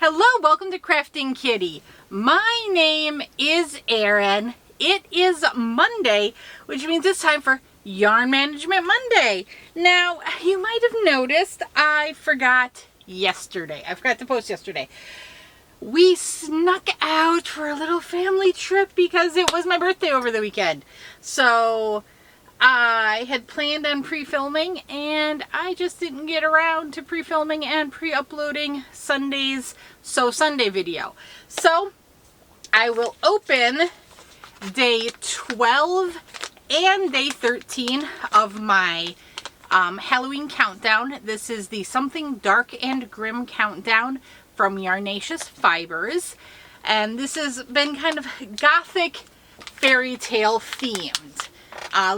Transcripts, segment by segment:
Hello, welcome to Krafting Kitty. My name is Erin. It is Monday, which means it's time for Yarn Management Monday. Now, you might have noticed I forgot yesterday. I forgot to post yesterday. We snuck out for a little family trip because it was my birthday over the weekend. So I had planned on pre-filming and I just didn't get around to pre-filming and pre-uploading Sunday's Sunday video. So I will open day 12 and day 13 of my Halloween countdown. This is the Something Dark and Grim countdown from Yarnaceous Fibers. And this has been kind of gothic fairy tale themed.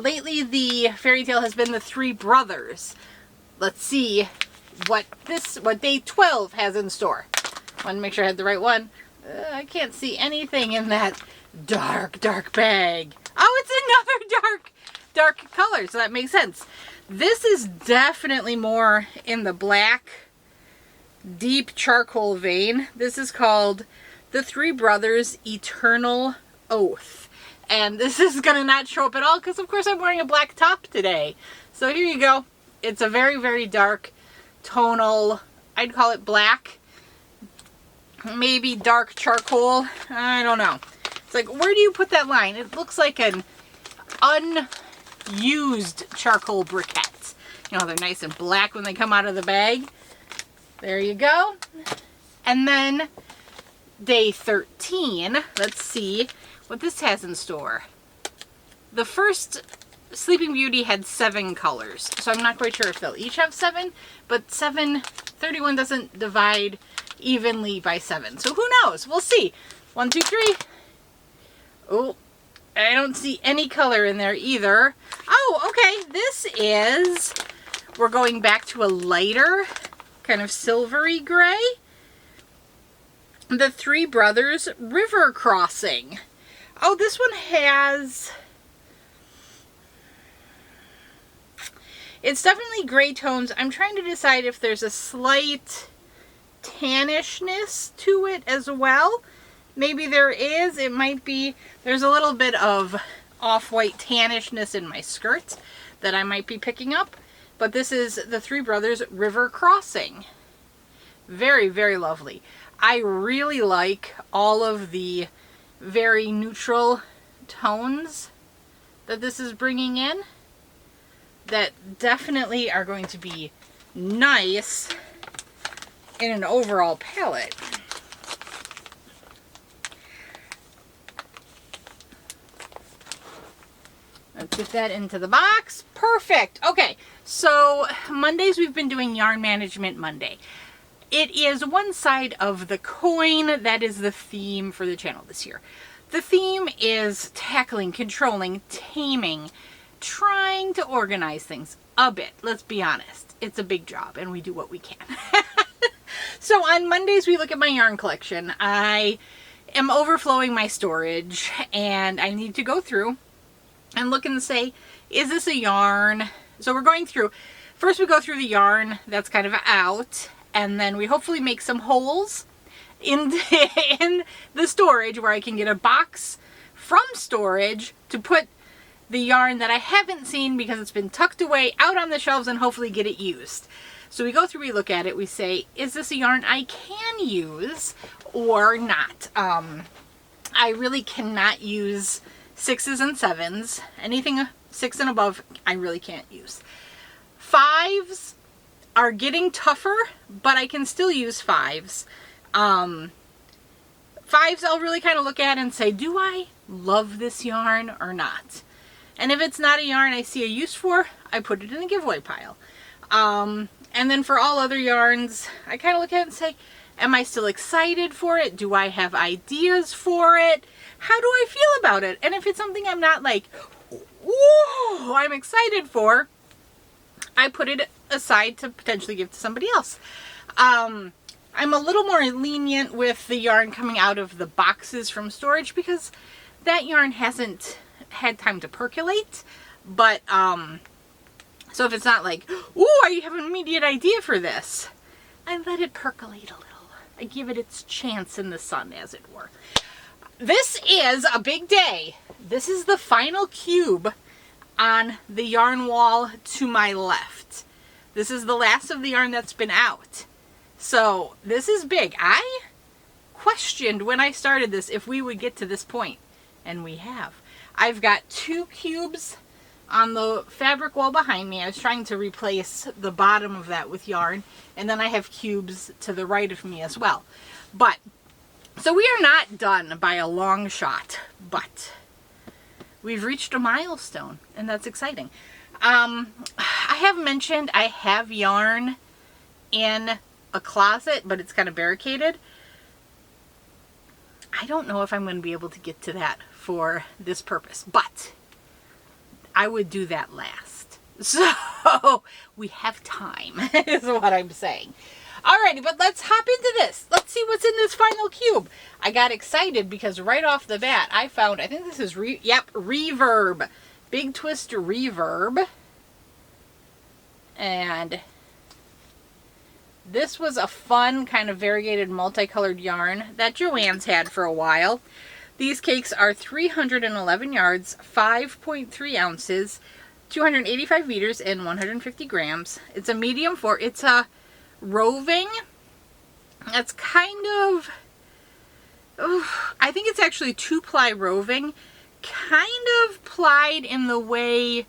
Lately the fairy tale has been the Three Brothers. Let's see what day 12 has in store. I want to make sure I had the right one. I can't see anything in that dark bag. Oh, it's another dark color, so that makes sense. This is definitely more in the black, deep charcoal vein. This is called The Three Brothers Eternal Oath. And this is going to not show up at all because, of course, I'm wearing a black top today. So here you go. It's a very, very dark tonal, I'd call it black. Maybe dark charcoal. I don't know. It's like, where do you put that line? It looks like an unused charcoal briquette. You know, they're nice and black when they come out of the bag. There you go. And then day 13, let's see what this has in store. The first Sleeping Beauty had 7 colors, so I'm not quite sure if they'll each have 7, but 31 doesn't divide evenly by 7, so who knows? We'll see. 1, 2, 3. Oh, I don't see any color in there either. Oh, okay, this is, we're going back to a lighter, kind of silvery gray. The Three Brothers River Crossing. Oh, this one has, it's definitely gray tones. I'm trying to decide if there's a slight tannishness to it as well. Maybe there is. It might be, there's a little bit of off-white tannishness in my skirt that I might be picking up. But this is the Three Brothers River Crossing. Very, very lovely. I really like all of the very neutral tones that this is bringing in that definitely are going to be nice in an overall palette. Let's get that into the box. Perfect. Okay, so Mondays we've been doing Yarn Management Monday. It is one side of the coin that is the theme for the channel this year. The theme is tackling, controlling, taming, trying to organize things a bit. Let's be honest. It's a big job and we do what we can. So on Mondays we look at my yarn collection. I am overflowing my storage and I need to go through and look and say, is this a yarn? So we're going through, first we go through the yarn that's kind of out. And then we hopefully make some holes in the storage where I can get a box from storage to put the yarn that I haven't seen because it's been tucked away out on the shelves and hopefully get it used. So we go through, we look at it, we say, is this a yarn I can use or not? I really cannot use 6s and 7s. Anything 6 and above, I really can't use. 5s are getting tougher, but I can still use 5s. 5s I'll really kind of look at and say, do I love this yarn or not? And if it's not a yarn I see a use for, I put it in the giveaway pile. And then for all other yarns, I kind of look at it and say, am I still excited for it? Do I have ideas for it? How do I feel about it? And if it's something I'm not like, whoa, I'm excited for, I put it aside to potentially give to somebody else. I'm a little more lenient with the yarn coming out of the boxes from storage because that yarn hasn't had time to percolate. But so if it's not like, ooh, I have an immediate idea for this, I let it percolate a little. I give it its chance in the sun, as it were. This is a big day. This is the final cube on the yarn wall to my left. This is the last of the yarn that's been out. So this is big. I questioned when I started this if we would get to this point, and we have. I've got 2 cubes on the fabric wall behind me. I was trying to replace the bottom of that with yarn, and then I have cubes to the right of me as well. But so we are not done by a long shot, but we've reached a milestone, and that's exciting. I have mentioned I have yarn in a closet, but it's kind of barricaded. I don't know if I'm going to be able to get to that for this purpose, but I would do that last. So we have time, is what I'm saying. Alrighty, but let's hop into this. Let's see what's in this final cube. I got excited because right off the bat, I found, I think this is, Reverb. Big Twist Reverb. And this was a fun kind of variegated multicolored yarn that Joann's had for a while. These cakes are 311 yards, 5.3 ounces, 285 meters, and 150 grams. It's a medium it's a roving. That's kind of, I think it's actually 2-ply roving, kind of plied in the way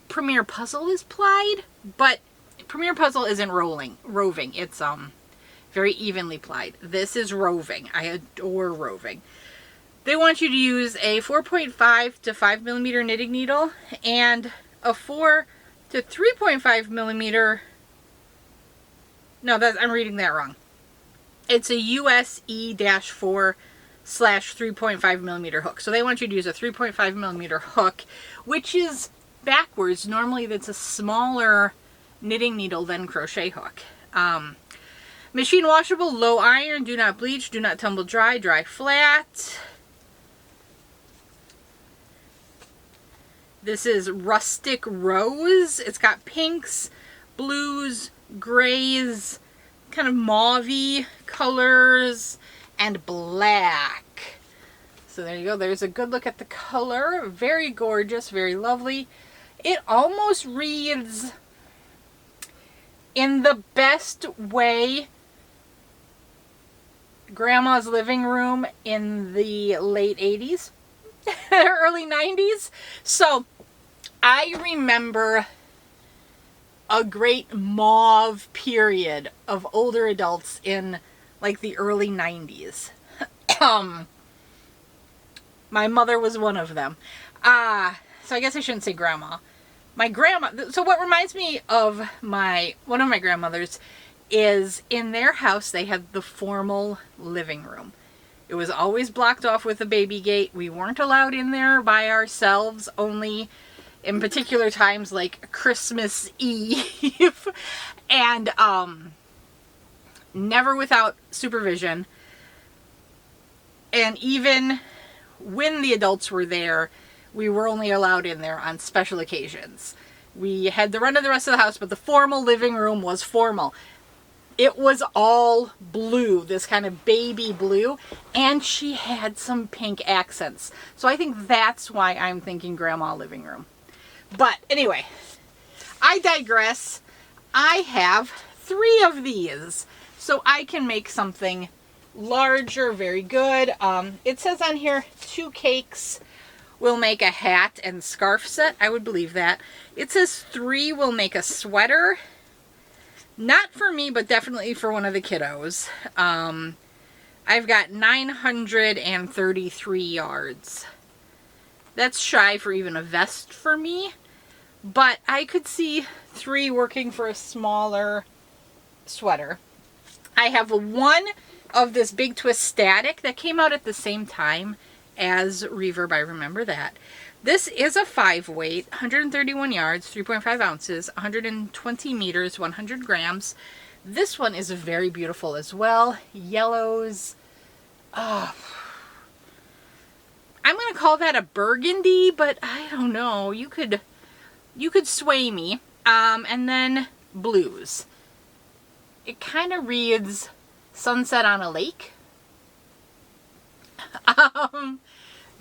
Premier Puzzle is plied, but Premier Puzzle isn't roving. It's very evenly plied. This is roving. I adore roving. They want you to use a 4.5 to 5 millimeter knitting needle and a 4 to 3.5 millimeter. No, I'm reading that wrong. It's a USE-4 / 3.5 millimeter hook. So they want you to use a 3.5 millimeter hook, which is backwards. Normally that's a smaller knitting needle than crochet hook. Machine washable, low iron, do not bleach, do not tumble dry, dry flat. This is Rustic Rose. It's got pinks, blues, grays, kind of mauve-y colors, and black. So there you go. There's a good look at the color. Very gorgeous, very lovely. It almost reads in the best way Grandma's living room in the late 80s, early 90s. So I remember a great mauve period of older adults in like the early 90s. My mother was one of them. So I guess I shouldn't say grandma. My grandma, so what reminds me of one of my grandmothers is in their house they had the formal living room. It was always blocked off with a baby gate. We weren't allowed in there by ourselves, only in particular times like Christmas Eve, and never without supervision. And even when the adults were there, we were only allowed in there on special occasions. We had the run of the rest of the house, but the formal living room was formal. It was all blue, this kind of baby blue, and she had some pink accents. So I think that's why I'm thinking grandma living room. But anyway, I digress. I have 3 of these, so I can make something larger. Very good. It says on here 2 cakes will make a hat and scarf set. I would believe that. It says 3 will make a sweater. Not for me, but definitely for one of the kiddos. I've got 933 yards. That's shy for even a vest for me, but I could see 3 working for a smaller sweater. I have 1 of this Big Twist Static that came out at the same time as Reverb. I remember that. This is a 5 weight, 131 yards, 3.5 ounces, 120 meters, 100 grams. This one is very beautiful as well. Yellows. I'm going to call that a burgundy, but I don't know. You could sway me. And then blues. It kind of reads Sunset on a Lake.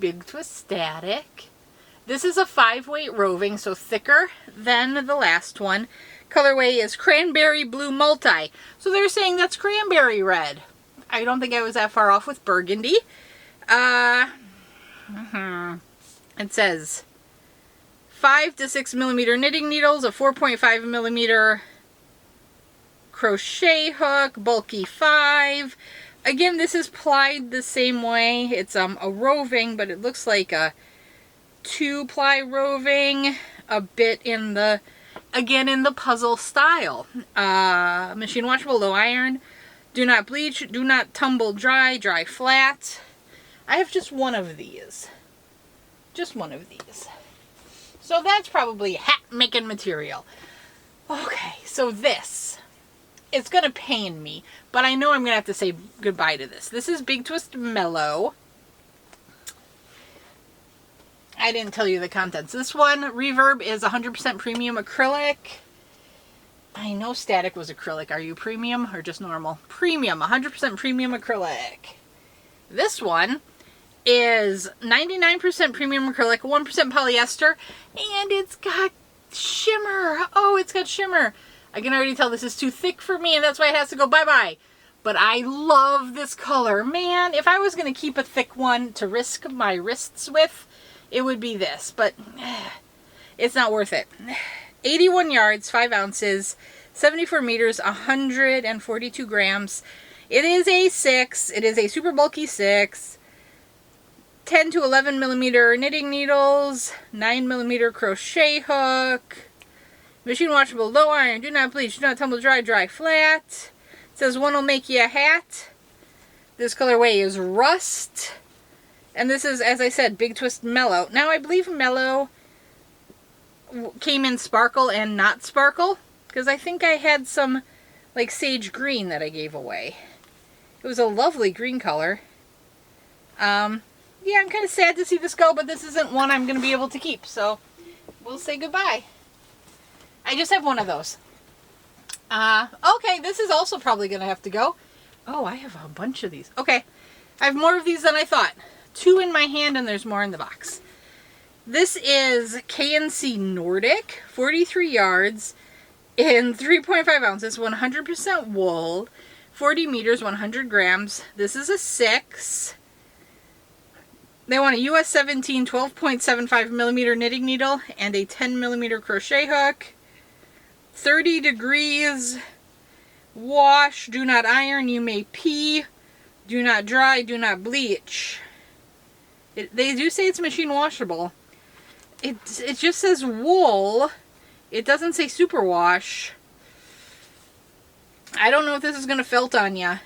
Big Twist Static. This is a 5-weight roving, so thicker than the last one. Colorway is Cranberry Blue Multi. So they're saying that's cranberry red. I don't think I was that far off with burgundy. It says 5 to 6 millimeter knitting needles, a 4.5 millimeter crochet hook, bulky 5. Again, this is plied the same way. It's a roving, but it looks like a 2-ply roving, a bit in the, again, in the puzzle style. Machine washable, low iron. Do not bleach, do not tumble dry, dry flat. I have just one of these. Just one of these. So that's probably hat making material. Okay, so this. It's going to pain me, but I know I'm going to have to say goodbye to this. This is Big Twist Mellow. I didn't tell you the contents. This one, Reverb, is 100% premium acrylic. I know Static was acrylic. Are you premium or just normal? Premium, 100% premium acrylic. This one is 99% premium acrylic, 1% polyester, and it's got shimmer. Oh, it's got shimmer. I can already tell this is too thick for me, and that's why it has to go bye-bye. But I love this color. Man, if I was going to keep a thick one to risk my wrists with, it would be this. But it's not worth it. 81 yards, 5 ounces, 74 meters, 142 grams. It is a 6. It is a super bulky 6. 10 to 11 millimeter knitting needles, 9 millimeter crochet hook. Machine washable, low iron, do not bleach, do not tumble dry, dry flat. It says one will make you a hat. This colorway is Rust. And this is, as I said, Big Twist Mellow. Now I believe Mellow came in sparkle and not sparkle, because I think I had some like sage green that I gave away. It was a lovely green color. Yeah, I'm kind of sad to see this go, but this isn't one I'm going to be able to keep, so we'll say goodbye. I just have one of those. Okay, this is also probably going to have to go. Oh, I have a bunch of these. Okay, I have more of these than I thought. 2 in my hand, and there's more in the box. This is KNC Nordic, 43 yards, in 3.5 ounces, 100% wool, 40 meters, 100 grams. This is a 6. They want a US 17 12.75 millimeter knitting needle and a 10 millimeter crochet hook. 30 degrees. Wash, do not iron, you may pee. Do not dry, do not bleach. They do say it's machine washable. It just says wool. It doesn't say superwash. I don't know if this is going to felt on ya.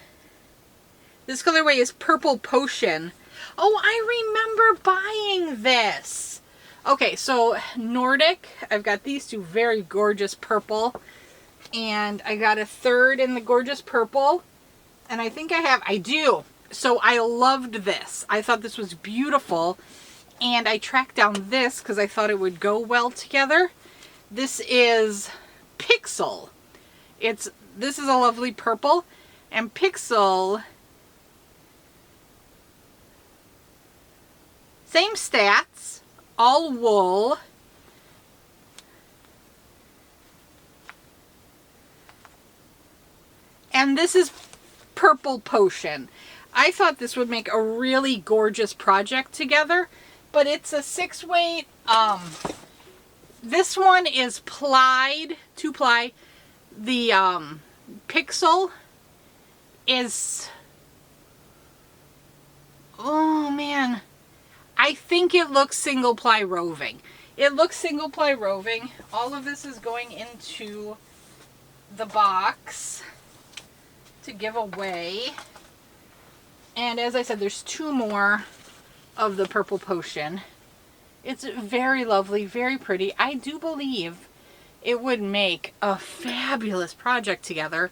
This colorway is Purple Potion. Oh, I remember buying this. Okay, so Nordic. I've got these 2 very gorgeous purple. And I got a 3rd in the gorgeous purple. And I think I do. So I loved this. I thought this was beautiful. And I tracked down this because I thought it would go well together. This is Pixel. This is a lovely purple. And Pixel, same stats, all wool. And this is Purple Potion. I thought this would make a really gorgeous project together, but it's a 6-weight. This one is plied, 2-ply. The Pixel is, oh man, I think it looks single-ply roving. It looks single-ply roving. All of this is going into the box to give away. And as I said, there's 2 more of the Purple Potion. It's very lovely, very pretty. I do believe it would make a fabulous project together.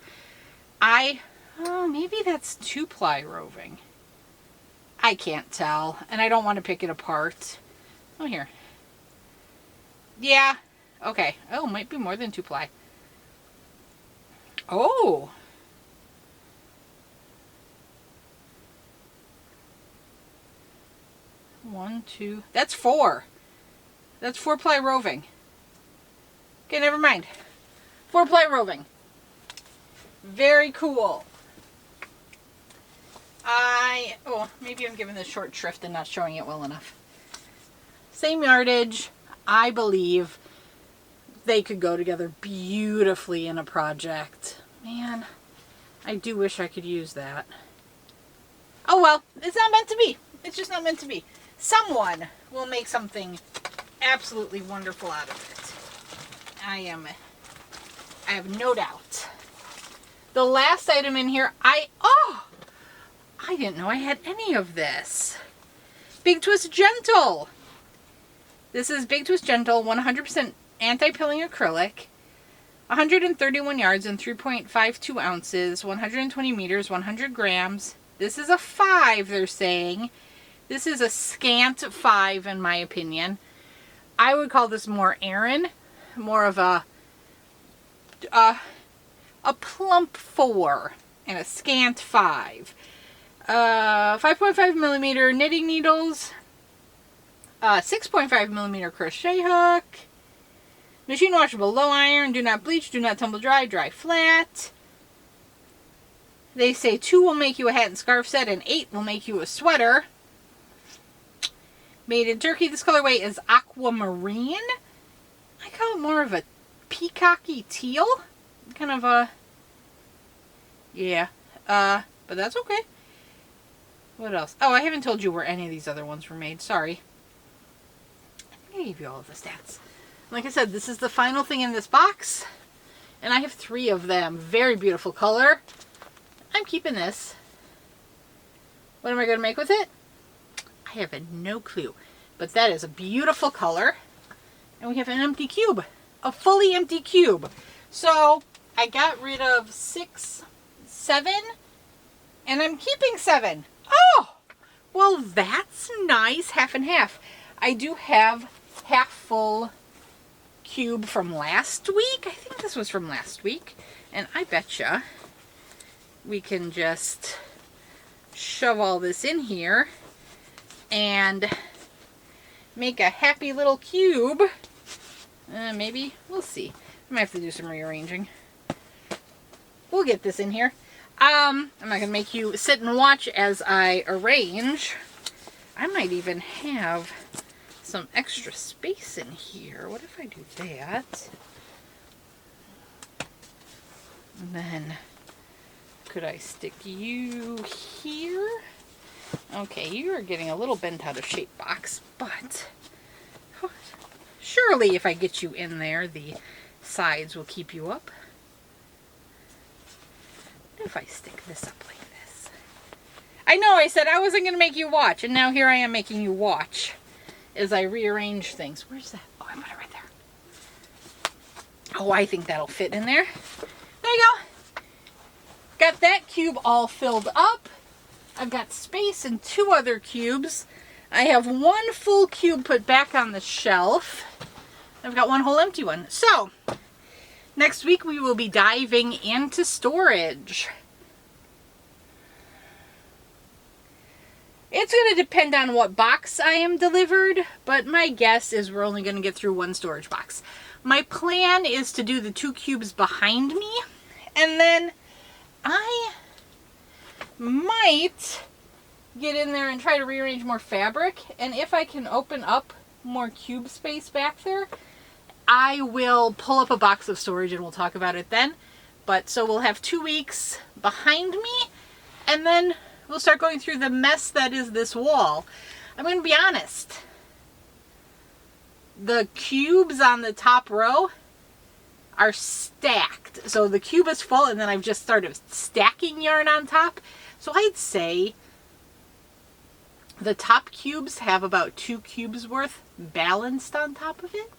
Oh, maybe that's 2-ply roving. I can't tell, and I don't want to pick it apart. Oh, here. Yeah, okay. Oh, might be more than 2-ply. Oh. 1, 2, that's 4. That's 4-ply roving. Okay, never mind. 4-ply roving. Very cool. Oh, maybe I'm giving this short shrift and not showing it well enough. Same yardage. I believe they could go together beautifully in a project. Man, I do wish I could use that. Oh well, it's not meant to be. It's just not meant to be. Someone will make something absolutely wonderful out of it. I have no doubt. The last item in here, I didn't know I had any of this. Big Twist Gentle. This is Big Twist Gentle, 100% anti-pilling acrylic, 131 yards and 3.52 ounces, 120 meters, 100 grams. This is a 5, they're saying. This is a scant 5 in my opinion. I would call this more Aran, more of a plump 4 and a scant 5. 5.5 millimeter knitting needles, 6.5 millimeter crochet hook, machine washable low iron, do not bleach, do not tumble dry, dry flat. They say 2 will make you a hat and scarf set and 8 will make you a sweater. Made in Turkey. This colorway is aquamarine. I call it more of a peacocky teal. Kind of a, yeah, but that's okay. What else? Oh, I haven't told you where any of these other ones were made. Sorry. I think I gave you all of the stats. Like I said, this is the final thing in this box. And I have 3 of them. Very beautiful color. I'm keeping this. What am I going to make with it? I have no clue. But that is a beautiful color. And we have an empty cube. A fully empty cube. So I got rid of 6, 7. And I'm keeping 7. Oh, well that's nice, half and half. I do have half full cube from last week. I think this was from last week. And I betcha we can just shove all this in here and make a happy little cube. Maybe, we'll see. I might have to do some rearranging. We'll get this in here. I'm not going to make you sit and watch as I arrange. I might even have some extra space in here. What if I do that? And then, could I stick you here? Okay, you are getting a little bent out of shape, box, but surely if I get you in there, the sides will keep you up. If I stick this up like this. I know I said I wasn't going to make you watch, and now here I am making you watch as I rearrange things. Where's that? Oh, I put it right there. Oh, I think that'll fit in there. There you go. Got that cube all filled up. I've got space in 2 other cubes. I have 1 full cube put back on the shelf. I've got 1 whole empty one. So, next week we will be diving into storage. It's going to depend on what box I am delivered, but my guess is we're only going to get through 1 storage box. My plan is to do the 2 cubes behind me, and then I might get in there and try to rearrange more fabric, and if I can open up more cube space back there, I will pull up a box of storage and we'll talk about it then. But so we'll have 2 weeks behind me, and then we'll start going through the mess that is this wall. I'm going to be honest. The cubes on the top row are stacked. So the cube is full, and then I've just started stacking yarn on top. So I'd say the top cubes have about 2 cubes worth balanced on top of it.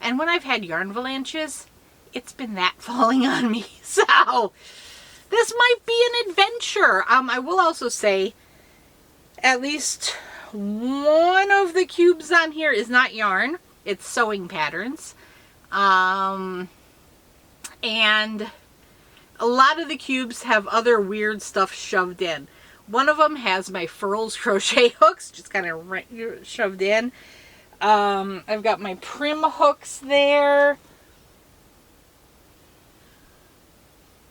And when I've had yarn avalanches, it's been that falling on me. So this might be an adventure. I will also say at least 1 of the cubes on here is not yarn. It's sewing patterns. And a lot of the cubes have other weird stuff shoved in. One of them has my Furls crochet hooks, just kind of shoved in. I've got my Prim hooks there.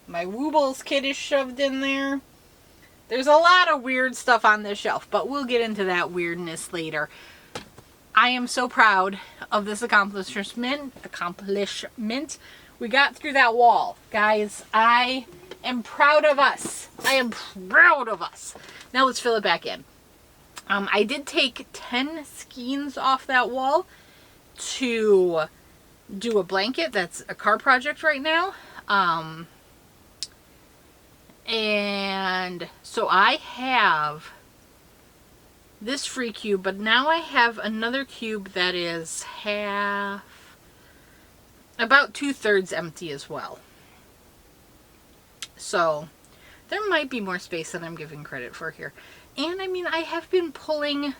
My Woobles kit is shoved in there. There's a lot of weird stuff on this shelf, but we'll get into that weirdness later. I am so proud of this accomplishment. We got through that wall. Guys, I am proud of us. I am proud of us. Now let's fill it back in. I did take 10 skeins off that wall to do a blanket. That's a car project right now. And so I have this free cube, but now I have another cube that is about 2/3 empty as well. So there might be more space than I'm giving credit for here. And I mean, I have been pulling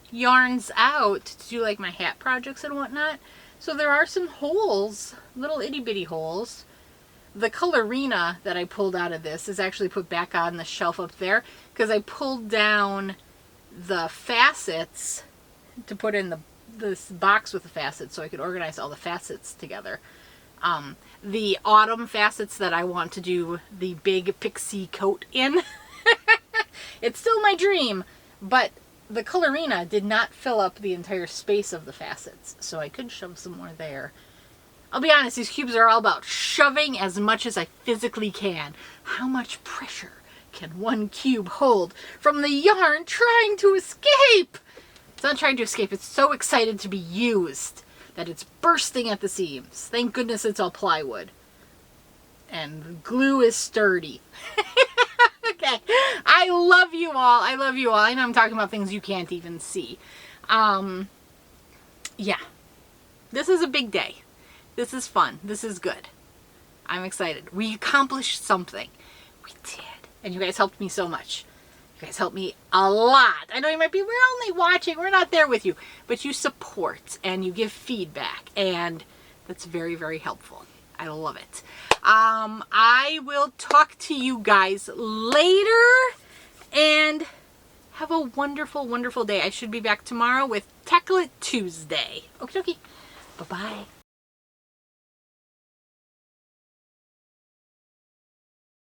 yarns out to do like my hat projects and whatnot. So there are some holes, little itty bitty holes. The Colorina that I pulled out of this is actually put back on the shelf up there because I pulled down the facets to put in this box with the facets so I could organize all the facets together. The autumn facets that I want to do the big pixie coat in. It's still my dream, but the Colorina did not fill up the entire space of the facets, so I could shove some more there. I'll be honest, these cubes are all about shoving as much as I physically can. How much pressure can one cube hold from the yarn trying to escape? It's not trying to escape, it's so excited to be used that it's bursting at the seams. Thank goodness it's all plywood. And the glue is sturdy. Okay, I love you all. I love you all. I know I'm talking about things you can't even see. Yeah, this is a big day. This is fun. This is good. I'm excited. We accomplished something. We did. And you guys helped me so much. You guys helped me a lot. I know you might be, we're only watching. We're not there with you. But you support and you give feedback. And that's very, very helpful. I love it. I will talk to you guys later. And have a wonderful, wonderful day. I should be back tomorrow with Techlit Tuesday. Okie dokie. Bye-bye.